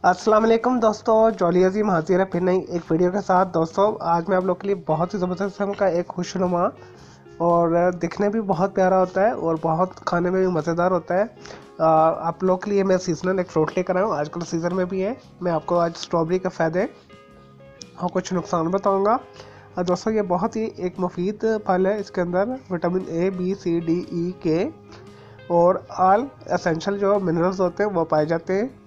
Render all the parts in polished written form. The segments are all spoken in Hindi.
अस्सलाम वालेकुम दोस्तों, जॉली अजीम हाजिर है फिर नई एक वीडियो के साथ। दोस्तों आज मैं आप लोग के लिए बहुत ही ज़बरदस्त किस्म का एक खुशनुमा और दिखने भी बहुत प्यारा होता है और बहुत खाने में भी मज़ेदार होता है। आप लोग के लिए मैं सीजनल एक फ्रूट लेकर आया हूँ, आजकल सीज़न में भी है। मैं आपको आज स्ट्रॉबेरी के फ़ायदे और कुछ नुकसान बताऊँगा। दोस्तों ये बहुत ही एक मुफीद फल है, इसके अंदर vitamin A B C D E K और ऑल एसेंशियल जो मिनरल्स होते हैं वो पाए जाते हैं।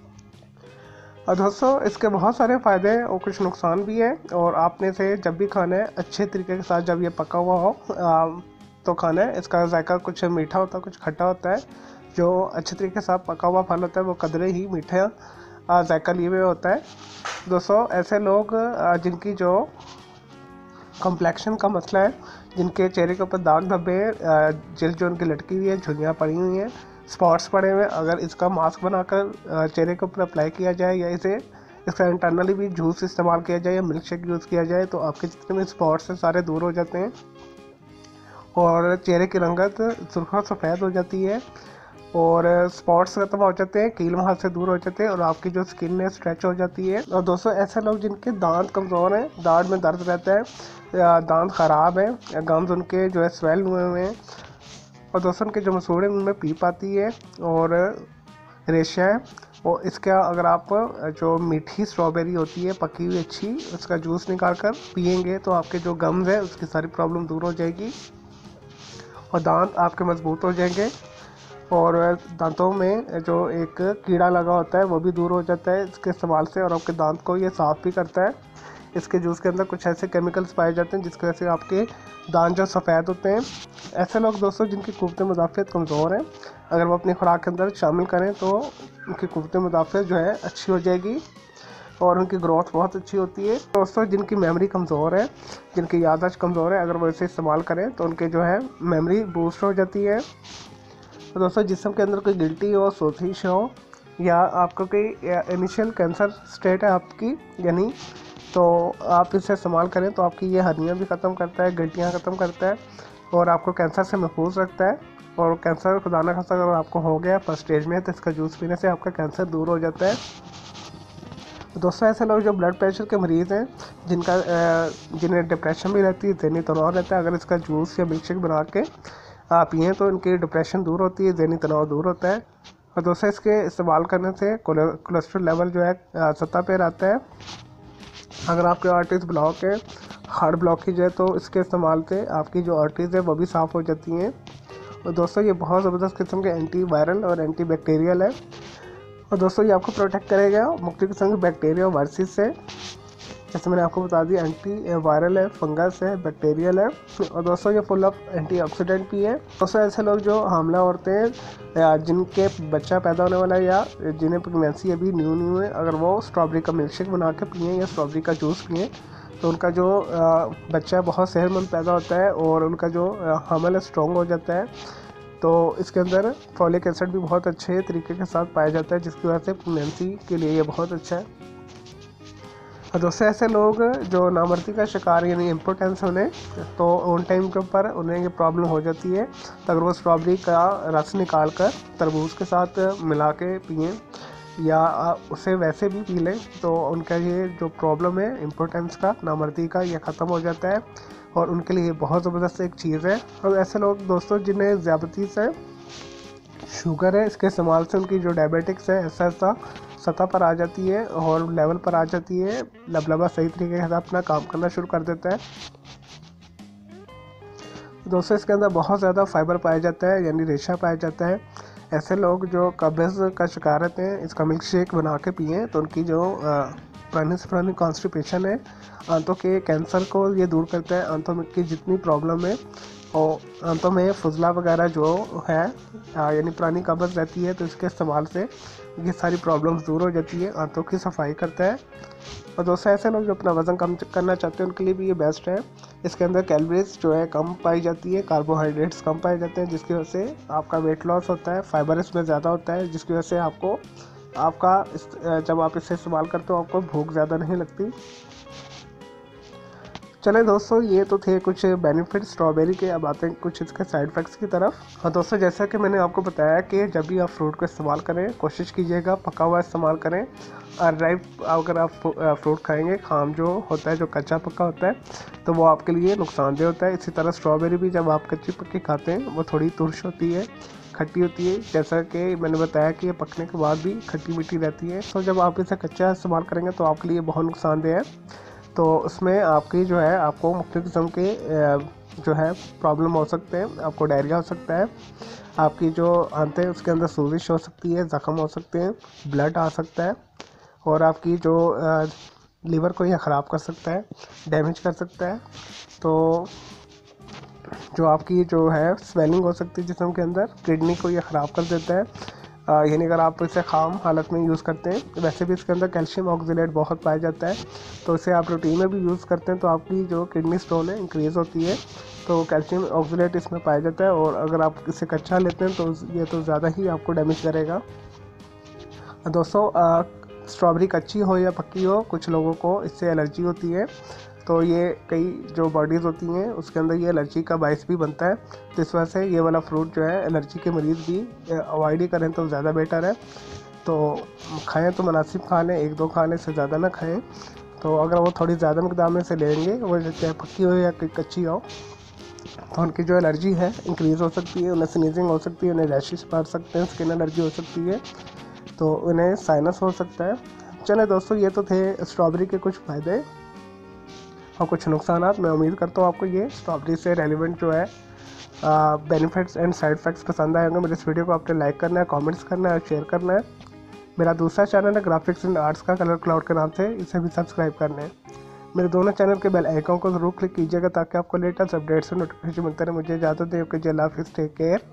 और दोस्तों इसके बहुत सारे फ़ायदे हैं और कुछ नुकसान भी है, और आपने इसे जब भी खाना है अच्छे तरीके के साथ, जब ये पका हुआ हो तो खाना है। इसका जायका कुछ मीठा होता है, कुछ खट्टा होता है। जो अच्छे तरीके से पका हुआ फल होता है वो कदरे ही मीठा जायका लिए हुए होता है। दोस्तों ऐसे लोग जिनकी जो कम्प्लेक्शन का मसला है, जिनके चेहरे के ऊपर दाग धब्बे, जल्द जो उनकी लटकी हुई है, झुर्रियाँ पड़ी हुई हैं, स्पॉट्स पड़े हुए, अगर इसका मास्क बनाकर चेहरे के ऊपर अप्लाई किया जाए या इसका इंटरनली भी जूस इस्तेमाल किया जाए या मिल्क शेक यूज़ किया जाए तो आपके जितने भी स्पॉट्स हैं सारे दूर हो जाते हैं और चेहरे की रंगत सुर्ख सफ़ेद हो जाती है और स्पॉट्स खत्म हो जाते हैं, कील वहाँ से दूर हो जाते हैं और आपकी जो स्किन है स्ट्रेच हो जाती है। और दोस्तों ऐसे लोग जिनके दांत कमज़ोर हैं, दांत में दर्द रहता है या दांत ख़राब है, गम्स उनके जो है स्वेल हुए हैं और दोस्तों उनके जो मसूड़े उनमें पीप आती है और रेशा है। और इसका अगर आप जो मीठी स्ट्रॉबेरी होती है पकी हुई अच्छी, उसका जूस निकाल कर पियेंगे तो आपके जो गम्स है उसकी सारी प्रॉब्लम दूर हो जाएगी और दांत आपके मजबूत हो जाएंगे और दांतों में जो एक कीड़ा लगा होता है वो भी दूर हो जाता है इसके इस्तेमाल से, और आपके दांत को ये साफ़ भी करता है। इसके जूस के अंदर कुछ ऐसे केमिकल्स पाए जाते हैं जिसकी वजह से आपके दांत जो सफ़ेद होते हैं। ऐसे लोग दोस्तों जिनकी क़ुव्वत मुदाफ़ियत कमज़ोर है, अगर वो अपनी खुराक के अंदर शामिल करें तो उनकी क़ुव्वत मुदाफ़ियत जो है अच्छी हो जाएगी और उनकी ग्रोथ बहुत अच्छी होती है। दोस्तों जिनकी मेमोरी कमज़ोर है, जिनकी याददाश्त कमज़ोर है, अगर वो इसे इस्तेमाल करें तो उनके जो है मेमोरी बूस्ट हो जाती है। तो दोस्तों जिस्म के अंदर कोई गिल्टी हो, सोजिश हो या आपको कोई इनिशियल कैंसर स्टेट है आपकी, यानी तो आप इसे इस्तेमाल करें तो आपकी ये हर्नियाँ भी ख़त्म करता है, गिल्टियाँ ख़त्म करता है और आपको कैंसर से महफूज रखता है। और कैंसर खुदा ना खास्ता अगर आपको हो गया फर्स्ट स्टेज में तो इसका जूस पीने से आपका कैंसर दूर हो जाता है। दोस्तों ऐसे लोग जो ब्लड प्रेशर के मरीज़ हैं, जिन्हें डिप्रेशन भी रहती है, ज़हनी तनाव रहता है, अगर इसका जूस या मिल्क शेक बना के आप पिएँ तो इनकी डिप्रेशन दूर होती है, ज़हनी तनाव दूर होता है। और दोस्तों इसके इस्तेमाल करने से कोलेस्ट्रॉल लेवल जो है सतह पे रहता है। अगर आपके आर्टरीज ब्लॉक है, हार्ट ब्लॉकेज है, तो इसके इस्तेमाल से आपकी जो आर्टरीज है वो भी साफ़ हो जाती हैं। और दोस्तों ये बहुत ज़बरदस्त किस्म के एंटी वायरल और एंटी बैक्टीरियल है और दोस्तों ये आपको प्रोटेक्ट करेगा मुख्तलिफ किस्म के बैक्टीरिया और वायरसेस से। जैसे मैंने आपको बता दिया एंटी वायरल है, फंगस है, बैक्टीरियल है और दोस्तों ये फुल ऑफ एंटीऑक्सीडेंट भी है। दोस्तों ऐसे लोग जो हामला औरतें हैं, जिनके बच्चा पैदा होने वाला है या जिन्हें प्रेगनेंसी अभी न्यू है, अगर वो स्ट्रॉबेरी का मिल्क शेक बना के पिएँ या स्ट्रॉबेरी का जूस पिएँ तो उनका जो बच्चा बहुत सेहतमंद पैदा होता है और उनका जो हमल है स्ट्रॉन्ग हो जाता है। तो इसके अंदर फॉलिक एसिड भी बहुत अच्छे तरीके के साथ पाया जाता है जिसकी वजह से प्रेगनेंसी के लिए ये बहुत अच्छा है। और दोस्तों ऐसे लोग जो नामर्दी का शिकार यानी इम्पोर्टेंस होने, तो उन टाइम के ऊपर उन्हें ये प्रॉब्लम हो जाती है, तो अगर वो स्ट्रॉबेरी का रस निकाल कर तरबूज के साथ मिला के पिएँ या उसे वैसे भी पी लें तो उनका ये जो प्रॉब्लम है इम्पोर्टेंस का, नामर्दी का, ये ख़त्म हो जाता है और उनके लिए बहुत ज़बरदस्त एक चीज़ है। और ऐसे लोग दोस्तों जिन्हें ज़्यादतीस है, शुगर है, इसके इस्तेमाल से उनकी जो डायबिटिक्स है ऐसा सतह पर आ जाती है और लेवल पर आ जाती है, लबलबा सही तरीके से अपना काम करना शुरू कर देता है। दोस्तों इसके अंदर बहुत ज़्यादा फाइबर पाया जाता है यानी रेशा पाया जाता है। ऐसे लोग जो कब्ज़ का शिकार रहते हैं, इसका मिल्क शेक बना के पिएँ तो उनकी जो पुरानी से पुरानी कॉन्स्टिपेशन है, आंतों के कैंसर को ये दूर करता है। आंतों में की जितनी प्रॉब्लम है और आंतों में फुजला वगैरह जो है यानी पुरानी कब्ज़ रहती है, तो इसके इस्तेमाल से ये सारी प्रॉब्लम्स दूर हो जाती है, आंतों की सफाई करता है। और दोस्तों ऐसे लोग जो अपना वज़न कम करना चाहते हैं उनके लिए भी ये बेस्ट है। इसके अंदर कैलोरीज जो है कम पाई जाती है, कार्बोहाइड्रेट्स कम पाए जाते हैं जिसकी वजह से आपका वेट लॉस होता है। फाइबर इसमें ज़्यादा होता है जिसकी वजह से जब आप इसे इस्तेमाल करते हो आपको भूख ज़्यादा नहीं लगती। चले दोस्तों, ये तो थे कुछ बेनिफिट स्ट्रॉबेरी के। अब आते हैं कुछ इसके साइड इफ़ेक्ट्स की तरफ। हाँ दोस्तों, जैसा कि मैंने आपको बताया कि जब भी आप फ्रूट को इस्तेमाल करें कोशिश कीजिएगा पका हुआ इस्तेमाल करें। और राइप अगर आप फ्रूट खाएंगे, खाम जो होता है, जो कच्चा पक्का होता है, तो वो आपके लिए नुकसानदेह होता है। इसी तरह स्ट्रॉबेरी भी जब आप कच्ची पक्की खाते हैं वो थोड़ी तुरश होती है, खट्टी होती है। जैसा कि मैंने बताया कि ये पकने के बाद भी खट्टी मीठी रहती है। तो जब आप इसे कच्चा इस्तेमाल करेंगे तो आपके लिए बहुत नुकसानदेह है। तो उसमें आपकी जो है आपको मुख्तलिफ किस्म के जो है प्रॉब्लम हो सकते हैं। आपको डायरिया हो सकता है, आपकी जो आंतें हैं उसके अंदर सूजिश हो सकती है, ज़ख़म हो सकते हैं, ब्लड आ सकता है, और आपकी जो लीवर को यह ख़राब कर सकता है, डैमेज कर सकता है। तो जो आपकी जो है स्वेलिंग हो सकती है जिस्म के अंदर, किडनी को यह ख़राब कर देता है। यानी अगर आप इसे खाम हालत में यूज़ करते हैं, वैसे भी इसके अंदर कैल्शियम ऑक्जेलेट बहुत पाया जाता है, तो इसे आप रूटीन में भी यूज़ करते हैं तो आपकी जो किडनी स्टोन है इंक्रीज़ होती है। तो कैल्शियम ऑक्जेलेट इसमें पाया जाता है, और अगर आप इसे कच्चा लेते हैं तो ये तो ज़्यादा ही आपको डैमेज करेगा। दोस्तों, स्ट्रॉबेरी कच्ची हो या पक्की हो, कुछ लोगों को इससे एलर्जी होती है। तो ये कई जो बॉडीज़ होती हैं उसके अंदर ये एलर्जी का बायस भी बनता है। तो इस वजह से ये वाला फ्रूट जो है एलर्जी के मरीज़ भी अवॉइड ही करें तो ज़्यादा बेटर है। तो खाएं तो मुनासिब खा लें, 1-2 खा लें, इससे ज़्यादा ना खाएं। तो अगर वो थोड़ी ज़्यादा मकदार में से लेंगे, वो चाहे पक्की हो या कच्ची हो, तो उनकी जो एलर्जी है इंक्रीज़ हो सकती है, उन्हें स्नीजिंग हो सकती है, उन्हें रैशेस पड़ सकते हैं, स्किन एलर्जी हो सकती है, तो उन्हें साइनस हो सकता है। चले दोस्तों, ये तो थे स्ट्रॉबेरी के कुछ फ़ायदे और कुछ नुकसानात। मैं उम्मीद करता हूँ आपको ये स्ट्रॉबेरी से रेलिवेंट जो है बेनिफिट्स एंड साइड इफ़ेक्ट्स पसंद आए होंगे। मेरे इस वीडियो को आपने लाइक करना है, कमेंट्स करना है और शेयर करना है। मेरा दूसरा चैनल है ग्राफिक्स एंड आर्ट्स का, कलर क्लाउड के नाम से, इसे भी सब्सक्राइब करना है। मेरे दोनों चैनल के बेल आइकन को ज़रूर क्लिक कीजिएगा ताकि आपको लेटेस्ट अपडेट्स और नोटिफिकेशन मिलते रहे। मुझे इजाज़त दें, ओके, अल्लाह हाफ़िज़, टेक केयर।